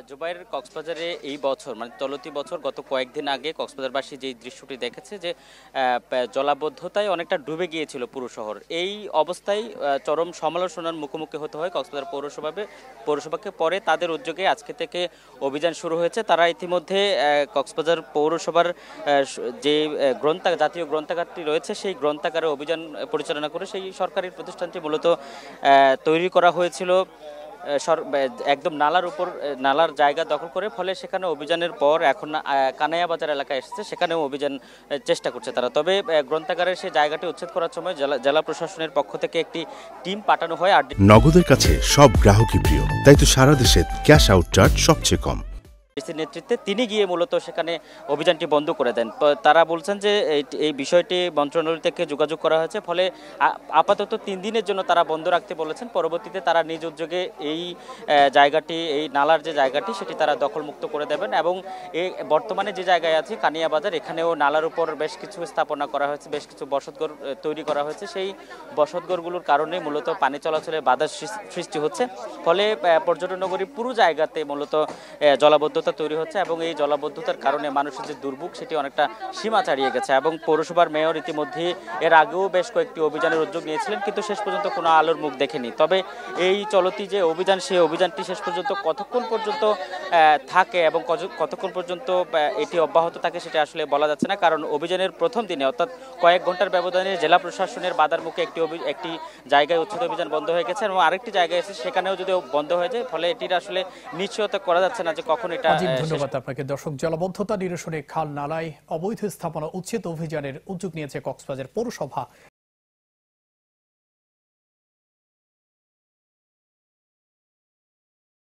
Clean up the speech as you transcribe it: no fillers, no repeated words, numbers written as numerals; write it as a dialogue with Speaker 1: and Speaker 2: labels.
Speaker 1: জুবাইর, কক্সবাজারে এই বছর মানে চলতি বছর গত কয়েকদিন আগে কক্সবাজারবাসী যে দৃশ্যটি দেখেছে যে জলাবদ্ধতায় অনেকটা ডুবে গিয়েছিল পুরো শহর। এই অবস্থায় চরম সমালোচনার মুখোমুখি হতে হয় কক্সবাজার পৌরসভাকে। পরে তাদের উদ্যোগে আজকে থেকে অভিযান শুরু হয়েছে। তারা ইতিমধ্যে কক্সবাজার পৌরসভার যে জাতীয় গ্রন্থাগারটি রয়েছে সেই গ্রন্থাগারে অভিযান পরিচালনা করে সেই সরকারি প্রতিষ্ঠানটি মূলত তৈরি করা হয়েছিল একদম নালার উপর, নালার জায়গা দখল করে। ফলে সেখানে অভিযানের পর এখন কানাইয়া বাজার এলাকায় এসেছে, সেখানেও অভিযান চেষ্টা করছে তারা। তবে গ্রন্থাগারের সেই জায়গাটি উচ্ছেদ করার সময় জেলা প্রশাসনের পক্ষ থেকে একটি টিম পাঠানো হয়। আর
Speaker 2: নগদের কাছে সব গ্রাহকই প্রিয়, তাই তো সারা দেশে ক্যাশ আউট চার্জ সবচেয়ে কম।
Speaker 1: ডিসির নেতৃত্বে তিনি গিয়ে মূলত সেখানে অভিযানটি বন্ধ করে দেন। তারা বলছেন যে এই বিষয়টি মন্ত্রণালয় থেকে যোগাযোগ করা হয়েছে, ফলে আপাতত 3 দিনের জন্য তারা বন্ধ রাখতে বলেছেন। পরবর্তীতে তারা নিজ উদ্যোগে এই জায়গাটি, এই নালার যে জায়গাটি সেটি তারা দখলমুক্ত করে দেবেন। এবং এই বর্তমানে যে জায়গায় আছে কানিয়া বাজার, এখানেও নালার উপর বেশ কিছু স্থাপনা করা হয়েছে, বেশ কিছু বসতঘর তৈরি করা হয়েছে। সেই বসতঘরগুলোর কারণে মূলত পানি চলাচলে বাধার সৃষ্টি হচ্ছে। ফলে পর্যটন নগরী পুরো জায়গাতে মূলত জলাবদ্ধতা তৈরি হচ্ছে এবং এই জলাবদ্ধতার কারণে মানুষের যে দুর্ভোগ সেটি অনেকটা সীমা ছাড়িয়ে গেছে। এবং পৌরসভার মেয়র ইতিমধ্যে এর আগেও বেশ কয়েকটি অভিযানের উদ্যোগ নিয়েছিলেন, কিন্তু শেষ পর্যন্ত কোনো আলোর মুখ দেখেনি। তবে এই চলতি যে অভিযান, সেই অভিযানটি শেষ পর্যন্ত কতক্ষণ পর্যন্ত থাকে এবং কতক্ষণ পর্যন্ত এটি অব্যাহত থাকে সেটা আসলে বলা যাচ্ছে না। কারণ অভিযানের প্রথম দিনে অর্থাৎ কয়েক ঘন্টার ব্যবধানে জেলা প্রশাসনের বাধার মুখে একটি জায়গায় উচ্ছেদ অভিযান বন্ধ হয়ে গেছে এবং আরেকটি জায়গায় এসে সেখানেও যদি বন্ধ হয়ে যায়, ফলে এটির আসলে নিশ্চয়তা করা যাচ্ছে না যে কখন এটা।
Speaker 3: ধন্যবাদ আপনাকে। দর্শক, জলাবদ্ধতা নিরসনে খাল নালায় অবৈধ স্থাপনা উচ্ছেদ অভিযানের উদ্যোগ নিয়েছে কক্সবাজার পৌরসভা।